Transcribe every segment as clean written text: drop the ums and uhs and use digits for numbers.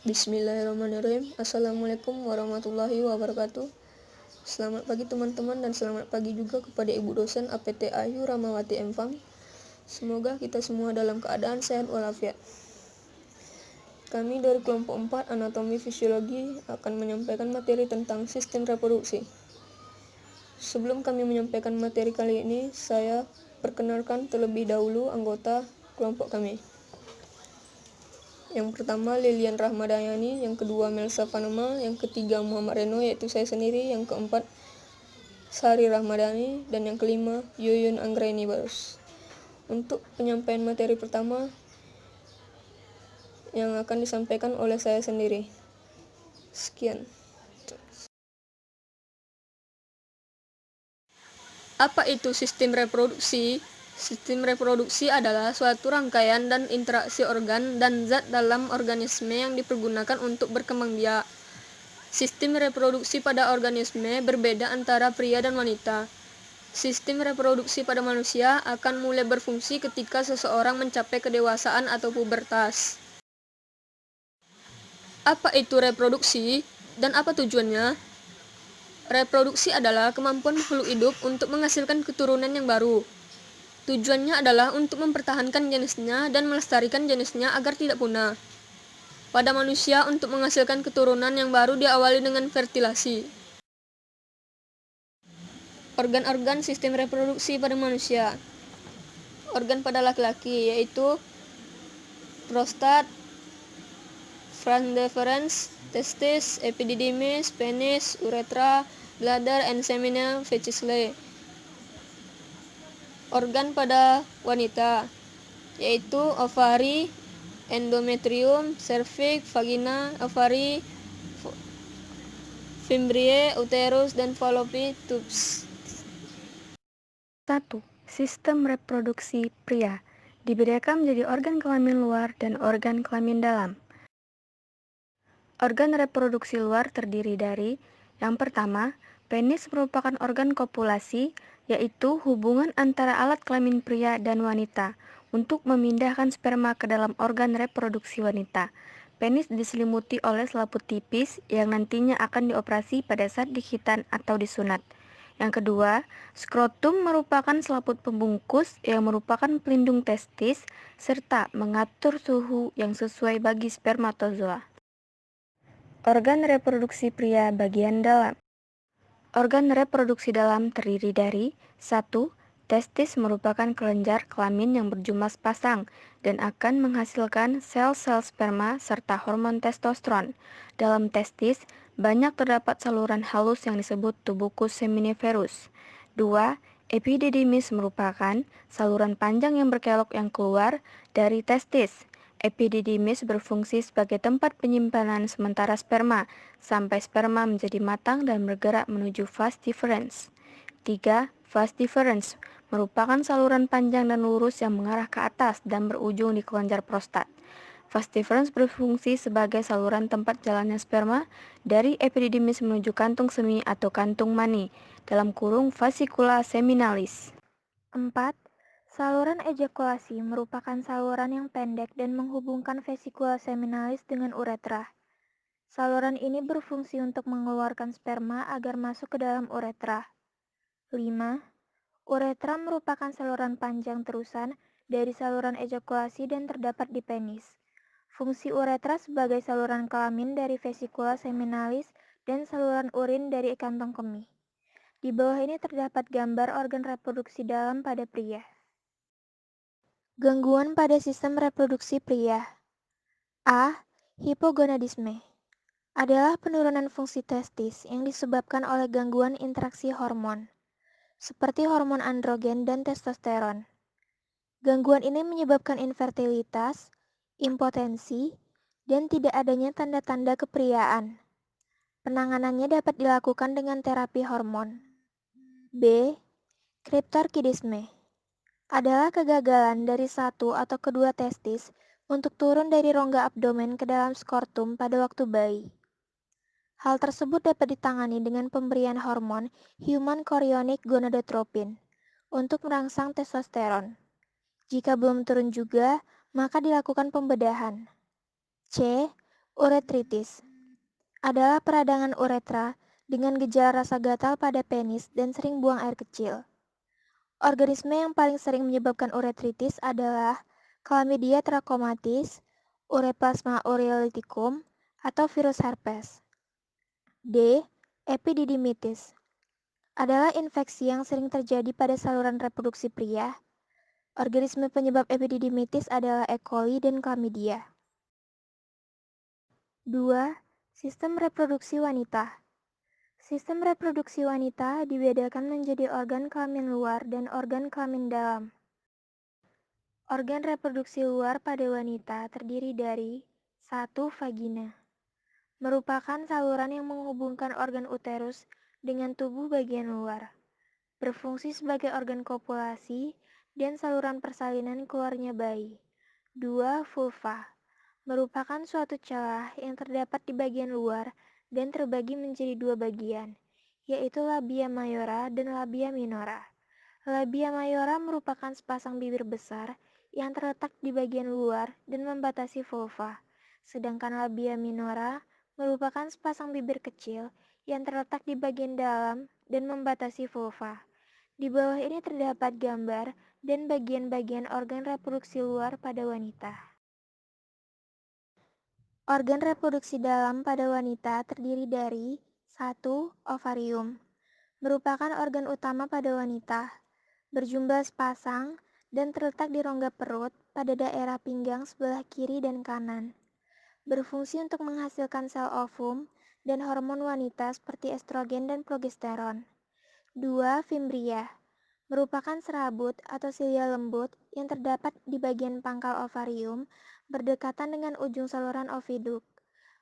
Bismillahirrahmanirrahim. Assalamualaikum warahmatullahi wabarakatuh. Selamat pagi teman-teman dan selamat pagi juga kepada Ibu dosen APT Ayu Ramawati Empang. Semoga kita semua dalam keadaan sehat walafiat. Kami dari kelompok 4 Anatomi Fisiologi akan menyampaikan materi tentang sistem reproduksi. Sebelum kami menyampaikan materi kali ini, saya perkenalkan terlebih dahulu anggota kelompok kami. Yang pertama Lilian Rahmadayani, yang kedua Melsa Panama, yang ketiga Muhammad Reno yaitu saya sendiri, yang keempat Sari Rahmadani, dan yang kelima Yuyun Anggraini Barus. Untuk penyampaian materi pertama yang akan disampaikan oleh saya sendiri. Sekian. Apa itu sistem reproduksi? Sistem reproduksi adalah suatu rangkaian dan interaksi organ dan zat dalam organisme yang dipergunakan untuk berkembang biak. Sistem reproduksi pada organisme berbeda antara pria dan wanita. Sistem reproduksi pada manusia akan mulai berfungsi ketika seseorang mencapai kedewasaan atau pubertas. Apa itu reproduksi dan apa tujuannya? Reproduksi adalah kemampuan makhluk hidup untuk menghasilkan keturunan yang baru. Tujuannya adalah untuk mempertahankan jenisnya dan melestarikan jenisnya agar tidak punah. Pada manusia, untuk menghasilkan keturunan yang baru diawali dengan fertilasi. Organ-organ sistem reproduksi pada manusia. Organ pada laki-laki yaitu prostat, vas deferens, testis, epididymis, penis, uretra, bladder, and seminal vesiculae. Organ pada wanita yaitu ovari, endometrium, cervix, vagina, ovari, fimbriae, uterus, dan fallopian tubes. 1. Sistem reproduksi pria dibedakan menjadi organ kelamin luar dan organ kelamin dalam. Organ reproduksi luar terdiri dari yang pertama, penis merupakan organ kopulasi, yaitu hubungan antara alat kelamin pria dan wanita untuk memindahkan sperma ke dalam organ reproduksi wanita. Penis diselimuti oleh selaput tipis yang nantinya akan dioperasi pada saat dihitan atau disunat. Yang kedua, skrotum merupakan selaput pembungkus yang merupakan pelindung testis serta mengatur suhu yang sesuai bagi spermatozoa. Organ reproduksi pria bagian dalam. Organ reproduksi dalam terdiri dari 1. Testis merupakan kelenjar kelamin yang berjumlah sepasang dan akan menghasilkan sel-sel sperma serta hormon testosteron. Dalam testis, banyak terdapat saluran halus yang disebut tubucus seminiferus. 2. Epididymis merupakan saluran panjang yang berkelok yang keluar dari testis. Epididymis berfungsi sebagai tempat penyimpanan sementara sperma, sampai sperma menjadi matang dan bergerak menuju vas deferens. 3. Vas deferens merupakan saluran panjang dan lurus yang mengarah ke atas dan berujung di kelenjar prostat. Vas deferens berfungsi sebagai saluran tempat jalannya sperma dari epididymis menuju kantung semini atau kantung mani, dalam kurung vascula seminalis. 4. Saluran ejakulasi merupakan saluran yang pendek dan menghubungkan vesikula seminalis dengan uretra. Saluran ini berfungsi untuk mengeluarkan sperma agar masuk ke dalam uretra. 5. Uretra merupakan saluran panjang terusan dari saluran ejakulasi dan terdapat di penis. Fungsi uretra sebagai saluran kelamin dari vesikula seminalis dan saluran urin dari kantong kemih. Di bawah ini terdapat gambar organ reproduksi dalam pada pria. Gangguan pada sistem reproduksi pria. A. Hipogonadisme adalah penurunan fungsi testis yang disebabkan oleh gangguan interaksi hormon, seperti hormon androgen dan testosteron. Gangguan ini menyebabkan infertilitas, impotensi, dan tidak adanya tanda-tanda kepriaan. Penanganannya dapat dilakukan dengan terapi hormon. B. Kriptorkidisme adalah kegagalan dari satu atau kedua testis untuk turun dari rongga abdomen ke dalam skrotum pada waktu bayi. Hal tersebut dapat ditangani dengan pemberian hormon human chorionic gonadotropin untuk merangsang testosteron. Jika belum turun juga, maka dilakukan pembedahan. C. Uretritis adalah peradangan uretra dengan gejala rasa gatal pada penis dan sering buang air kecil. Organisme yang paling sering menyebabkan uretritis adalah Chlamydia trachomatis, Ureplasma oreolithecum, atau virus herpes. D. Epididymitis adalah infeksi yang sering terjadi pada saluran reproduksi pria. Organisme penyebab epididymitis adalah E. coli dan Chlamydia. 2. Sistem reproduksi wanita. Sistem reproduksi wanita dibedakan menjadi organ kelamin luar dan organ kelamin dalam. Organ reproduksi luar pada wanita terdiri dari 1. Vagina, merupakan saluran yang menghubungkan organ uterus dengan tubuh bagian luar, berfungsi sebagai organ kopulasi dan saluran persalinan keluarnya bayi. 2. Vulva, merupakan suatu celah yang terdapat di bagian luar dan terbagi menjadi dua bagian, yaitu labia mayora dan labia minora. Labia mayora merupakan sepasang bibir besar yang terletak di bagian luar dan membatasi vulva, sedangkan labia minora merupakan sepasang bibir kecil yang terletak di bagian dalam dan membatasi vulva. Di bawah ini terdapat gambar dan bagian-bagian organ reproduksi luar pada wanita. Organ reproduksi dalam pada wanita terdiri dari 1. Ovarium, merupakan organ utama pada wanita, berjumlah sepasang dan terletak di rongga perut pada daerah pinggang sebelah kiri dan kanan. Berfungsi untuk menghasilkan sel ovum dan hormon wanita seperti estrogen dan progesteron. 2. Fimbria, merupakan serabut atau silia lembut yang terdapat di bagian pangkal ovarium berdekatan dengan ujung saluran oviduk.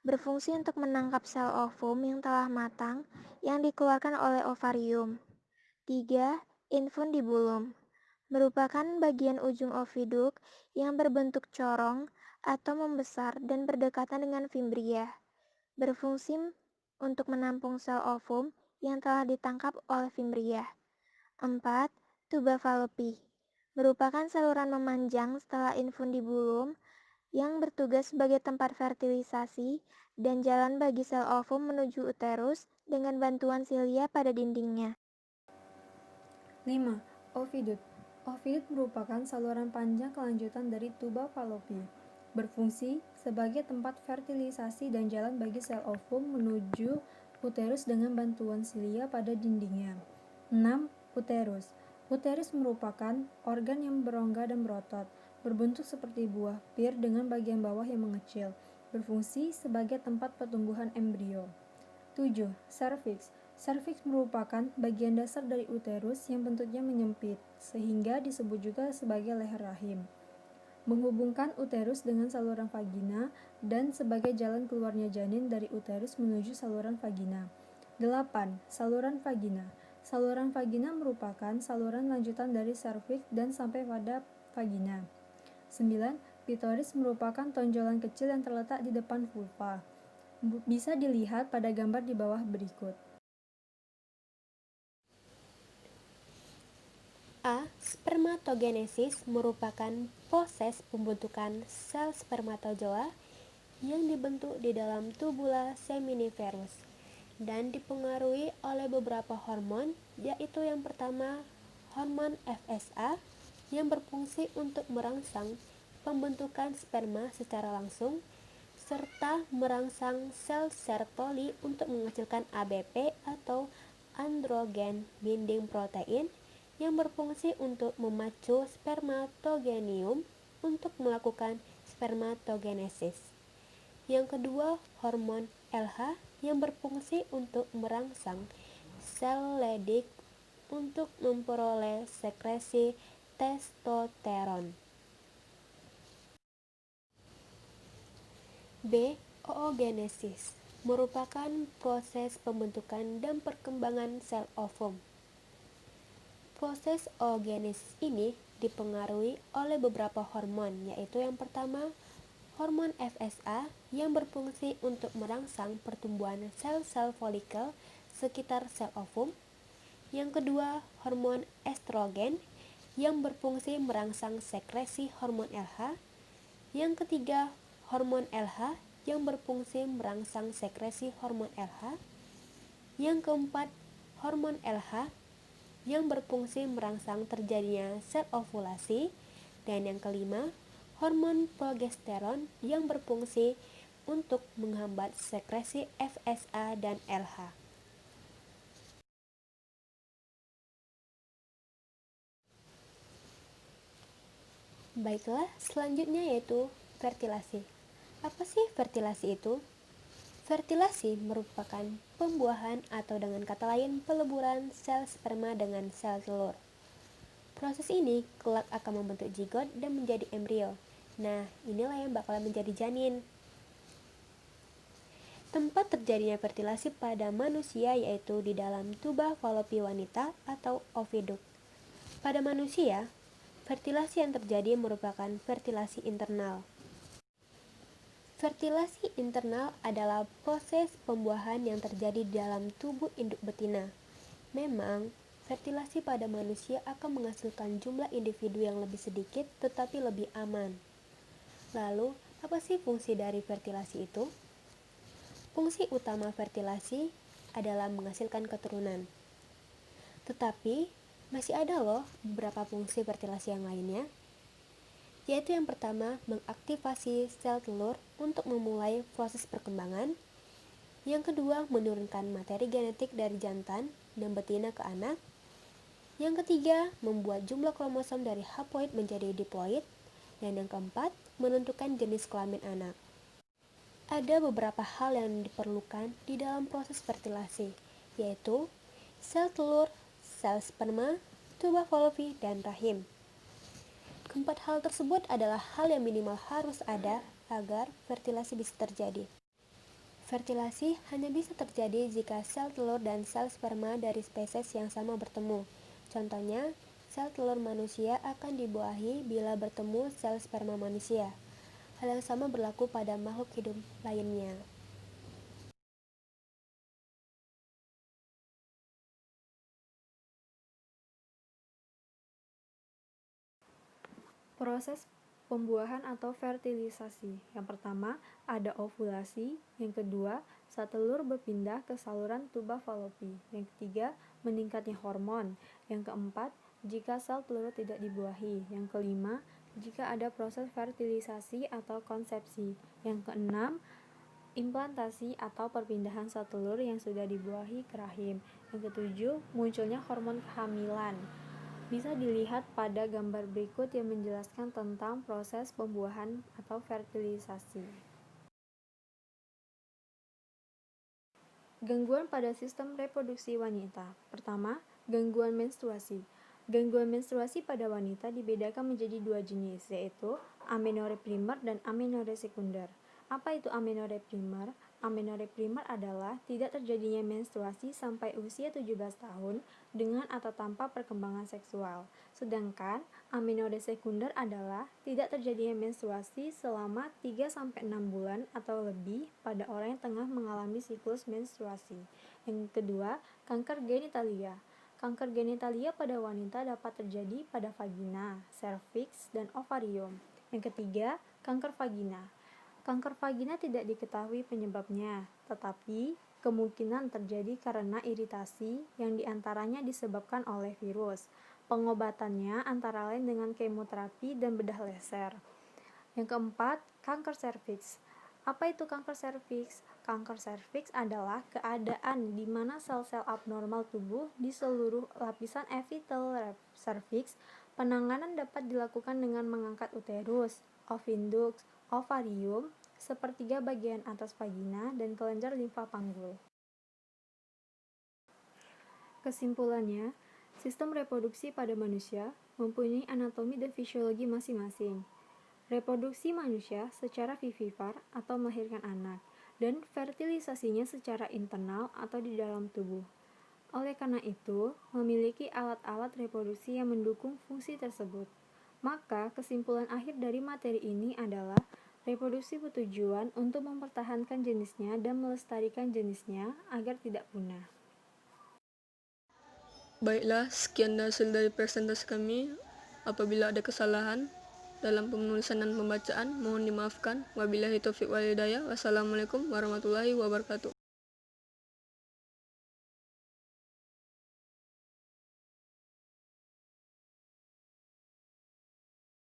Berfungsi untuk menangkap sel ovum yang telah matang yang dikeluarkan oleh ovarium. 3. Infundibulum, merupakan bagian ujung oviduk yang berbentuk corong atau membesar dan berdekatan dengan fimbria. Berfungsi untuk menampung sel ovum yang telah ditangkap oleh fimbria. 4. Tuba Fallopi, merupakan saluran memanjang setelah infundibulum yang bertugas sebagai tempat fertilisasi dan jalan bagi sel ovum menuju uterus dengan bantuan silia pada dindingnya. 5. Ovidut. Ovidut merupakan saluran panjang kelanjutan dari tuba Fallopi, berfungsi sebagai tempat fertilisasi dan jalan bagi sel ovum menuju uterus dengan bantuan silia pada dindingnya. 6. Uterus. Uterus merupakan organ yang berongga dan berotot, berbentuk seperti buah pir dengan bagian bawah yang mengecil, berfungsi sebagai tempat pertumbuhan embrio. 7. Serviks. Serviks merupakan bagian dasar dari uterus yang bentuknya menyempit, sehingga disebut juga sebagai leher rahim. Menghubungkan uterus dengan saluran vagina dan sebagai jalan keluarnya janin dari uterus menuju saluran vagina. 8. Saluran vagina. Saluran vagina merupakan saluran lanjutan dari serviks dan sampai pada vagina. 9. Klitoris merupakan tonjolan kecil yang terletak di depan vulva. Bisa dilihat pada gambar di bawah berikut. A. Spermatogenesis merupakan proses pembentukan sel spermatozoa yang dibentuk di dalam tubula seminiferus dan dipengaruhi oleh beberapa hormon, yaitu yang pertama hormon FSA yang berfungsi untuk merangsang pembentukan sperma secara langsung serta merangsang sel Sertoli untuk menghasilkan ABP atau androgen binding protein yang berfungsi untuk memacu spermatogenium untuk melakukan spermatogenesis. Yang kedua, hormon LH yang berfungsi untuk merangsang sel Leydig untuk memperoleh sekresi testosteron. B. Oogenesis merupakan proses pembentukan dan perkembangan sel ovum. Proses oogenesis ini dipengaruhi oleh beberapa hormon, yaitu yang pertama hormon FSA yang berfungsi untuk merangsang pertumbuhan sel-sel folikel sekitar sel ovum. Yang kedua, hormon estrogen yang berfungsi merangsang sekresi hormon LH. Yang ketiga, hormon LH yang berfungsi merangsang sekresi hormon LH. Yang keempat, hormon LH yang berfungsi merangsang terjadinya sel ovulasi. Dan yang kelima, hormon progesteron yang berfungsi untuk menghambat sekresi FSA dan LH. Baiklah, selanjutnya yaitu fertilasi. Apa sih fertilasi itu? Fertilasi merupakan pembuahan atau dengan kata lain peleburan sel sperma dengan sel telur. Proses ini kelak akan membentuk zigot dan menjadi embrio. Nah, inilah yang bakal menjadi janin. Tempat terjadinya fertilasi pada manusia yaitu di dalam tuba falopi wanita atau oviduk. Pada manusia, fertilasi yang terjadi merupakan fertilasi internal. Fertilasi internal adalah proses pembuahan yang terjadi di dalam tubuh induk betina. Memang, fertilasi pada manusia akan menghasilkan jumlah individu yang lebih sedikit tetapi lebih aman. Lalu, apa sih fungsi dari fertilasi itu? Fungsi utama fertilasi adalah menghasilkan keturunan. Tetapi, masih ada loh beberapa fungsi fertilasi yang lainnya, yaitu yang pertama, mengaktifasi sel telur untuk memulai proses perkembangan. Yang kedua, menurunkan materi genetik dari jantan dan betina ke anak. Yang ketiga, membuat jumlah kromosom dari haploid menjadi diploid. Dan yang keempat, menentukan jenis kelamin anak. Ada beberapa hal yang diperlukan di dalam proses fertilasi, yaitu sel telur, sel sperma, tuba falopi, dan rahim. Keempat hal tersebut adalah hal yang minimal harus ada agar fertilasi bisa terjadi. Fertilasi hanya bisa terjadi jika sel telur dan sel sperma dari spesies yang sama bertemu. Contohnya, sel telur manusia akan dibuahi bila bertemu sel sperma manusia. Hal yang sama berlaku pada makhluk hidup lainnya. Proses pembuahan atau fertilisasi. Yang pertama, ada ovulasi. Yang kedua, saat telur berpindah ke saluran tuba falopi. Yang ketiga, meningkatnya hormon. Yang keempat, jika sel telur tidak dibuahi. Yang kelima, jika ada proses fertilisasi atau konsepsi. Yang keenam, implantasi atau perpindahan sel telur yang sudah dibuahi ke rahim. Yang ketujuh, munculnya hormon kehamilan. Bisa dilihat pada gambar berikut yang menjelaskan tentang proses pembuahan atau fertilisasi. Gangguan pada sistem reproduksi wanita. Pertama, gangguan menstruasi. Gangguan menstruasi pada wanita dibedakan menjadi dua jenis, yaitu amenore primer dan amenore sekunder. Apa itu amenore primer? Amenore primer adalah tidak terjadinya menstruasi sampai usia 17 tahun dengan atau tanpa perkembangan seksual. Sedangkan amenore sekunder adalah tidak terjadinya menstruasi selama 3-6 bulan atau lebih pada orang yang tengah mengalami siklus menstruasi. Yang kedua, kanker genitalia. Kanker genitalia pada wanita dapat terjadi pada vagina, serviks, dan ovarium. Yang ketiga, kanker vagina. Kanker vagina tidak diketahui penyebabnya, tetapi kemungkinan terjadi karena iritasi yang diantaranya disebabkan oleh virus. Pengobatannya antara lain dengan kemoterapi dan bedah laser. Yang keempat, kanker serviks. Apa itu kanker serviks? Kanker serviks adalah keadaan di mana sel-sel abnormal tubuh di seluruh lapisan epitel serviks. Penanganan dapat dilakukan dengan mengangkat uterus, oviduct, ovarium, sepertiga bagian atas vagina, dan kelenjar limfa panggul. Kesimpulannya, sistem reproduksi pada manusia mempunyai anatomi dan fisiologi masing-masing. Reproduksi manusia secara vivipar atau melahirkan anak, dan fertilisasinya secara internal atau di dalam tubuh. Oleh karena itu, memiliki alat-alat reproduksi yang mendukung fungsi tersebut. Maka, kesimpulan akhir dari materi ini adalah reproduksi bertujuan untuk mempertahankan jenisnya dan melestarikan jenisnya agar tidak punah. Baiklah, sekian hasil dari presentasi kami. Apabila ada kesalahan, dalam penulisan dan pembacaan, mohon dimaafkan. Wabillahi taufiq wal hidayah. Wassalamualaikum warahmatullahi wabarakatuh.